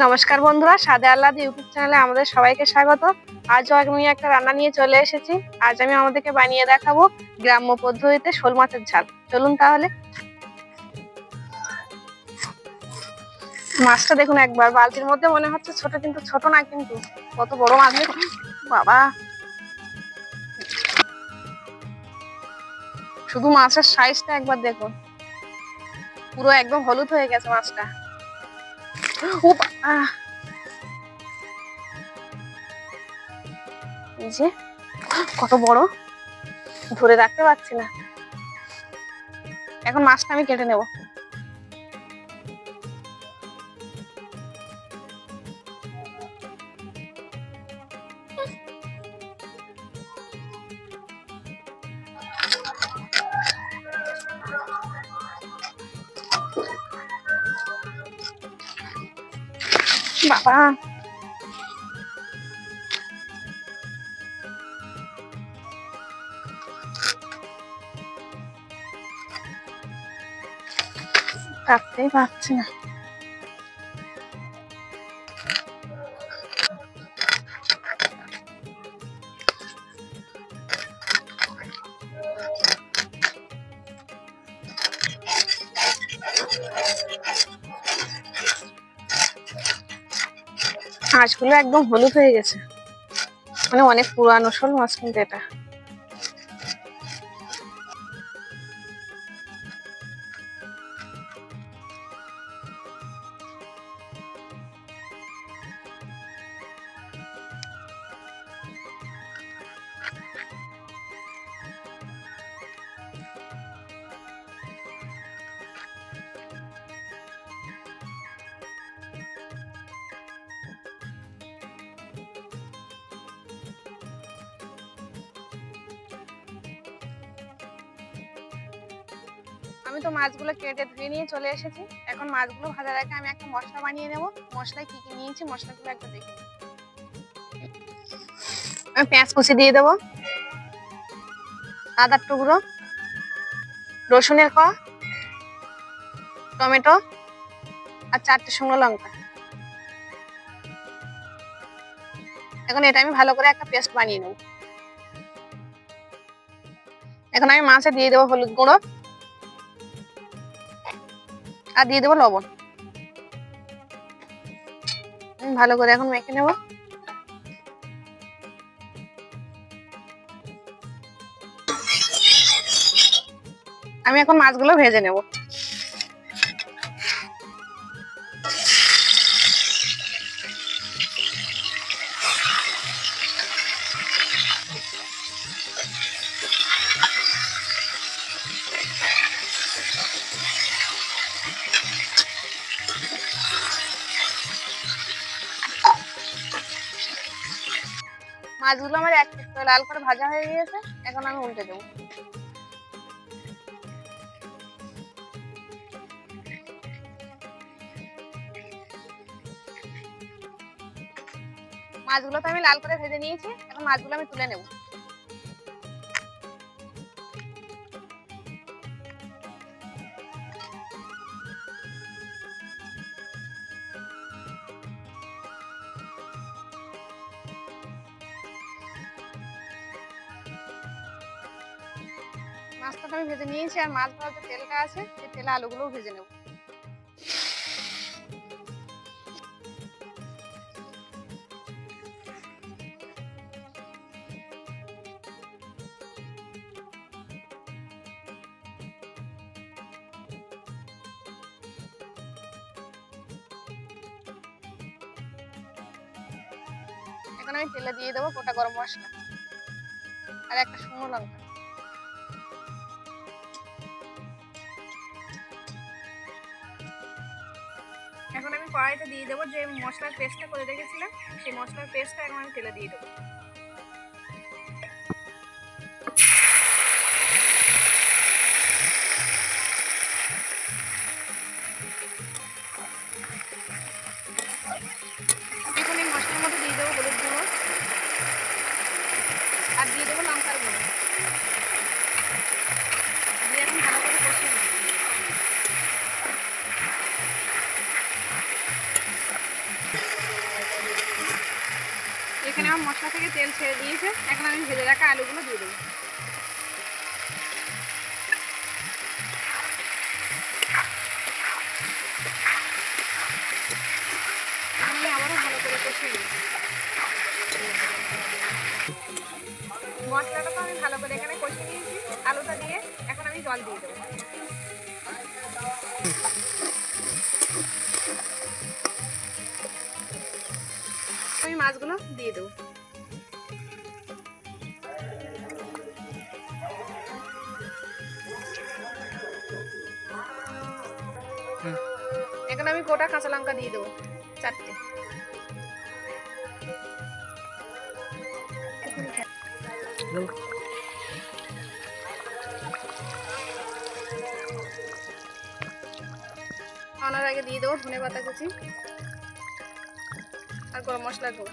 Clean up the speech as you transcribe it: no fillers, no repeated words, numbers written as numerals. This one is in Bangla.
নমস্কার বন্ধুরা, স্বাদে আহ্লাদ ইউটিউব চ্যানেলে আমাদের সবাইকে স্বাগত। আজও আমি একটা রান্না নিয়ে চলে এসেছি। আজ আমি আমাদেরকে বানিয়ে দেখাবো গ্রাম্য পদ্ধতিতে শোল মাছের ঝাল। চলুন তাহলে। মাছটা দেখুন একবার, বালতির মধ্যে মনে হচ্ছে ছোট, কিন্তু ছোট না, কিন্তু কত বড় মাছ দেখুন বাবা। শুধু মাছের সাইজটা একবার দেখুন, পুরো একদম হলুদ হয়ে গেছে মাছটা। ও বাবা, এই যে কত বড়, ধরে রাখতে পারছি না। এখন মাছটা আমি কেটে নেব। বাবা, কাটতেই পারছি না। মাছগুলো একদম হলুদ হয়ে গেছে, মানে অনেক পুরানো শোল মাছ কিন্তু এটা। আমি তো মাছগুলো কেটে ধুয়ে নিয়ে চলে এসেছি। এখন মাছগুলো ভাজার আগে আমি একটা মশলা বানিয়ে নেব। মশলায় কি কি নিয়েছি মশলাগুলো একবার দেখে নিই। আমি পেঁয়াজ কুচি দিয়ে দেবো, আদার টুকরো, রসুনের কোয়া, টমেটো আর 4টে শুকনো লঙ্কা। এখন এটা আমি ভালো করে একটা পেস্ট বানিয়ে নেব। এখন আমি মাছে দিয়ে দেবো হলুদ গুঁড়ো আর দিয়ে দেবো লবণ। ভালো করে এখন মেখে নেব। আমি এখন মাছগুলো ভেজে নেব। মাছগুলো আমার এক পিঠ লাল করে ভাজা হয়ে গিয়েছে। এখন আমি উল্টে দেবো। মাছগুলো তো আমি লাল করে ভেজে নিয়েছি। এখন মাছগুলো আমি তুলে নেব। মাছটা আমি ভেজে নিয়েছি, আর মাছ ভাজার যে তেলটা আছে সেই তেলে আলুগুলোও ভেজে নেব। এখন আমি তেলে দিয়ে দেবো গোটা গরম মশলা আর একটা শুকনো লঙ্কা। এখন আমি কড়াইতে দিয়ে দেবো যে মশলার পেস্টটা করে রেখেছিলাম, সেই মশলার পেস্টটা এখন আমি তেলে দিয়ে দেবো। এখন এই মশলার মধ্যে দিয়ে দেবো হলুদ গুঁড়ো আর দিয়ে দেবো লঙ্কার গুঁড়ো, দিয়ে এখন ভালো করে কষিয়ে নেব। এখানে আমার মশলা থেকে তেল ছেড়ে দিয়েছে। এখন আমি ভেজে রাখা আলুগুলো দিয়ে দেবো। আমি আবারও ভালো করে কষিয়ে নিই। মশলাটা তো আমি ভালো করে এখানে কষিয়ে নিয়েছি আলুটা দিয়ে। এখন আমি জল দিয়ে দেবো। আমি মাছগুলো দিয়ে দেবো। এখন আমি গোটা কাঁচা লঙ্কা দিয়ে দেবো 4টে। আনার আগে দিয়ে দেবো ধনে পাতা কুচি আর গরম মশলার গুঁড়ো।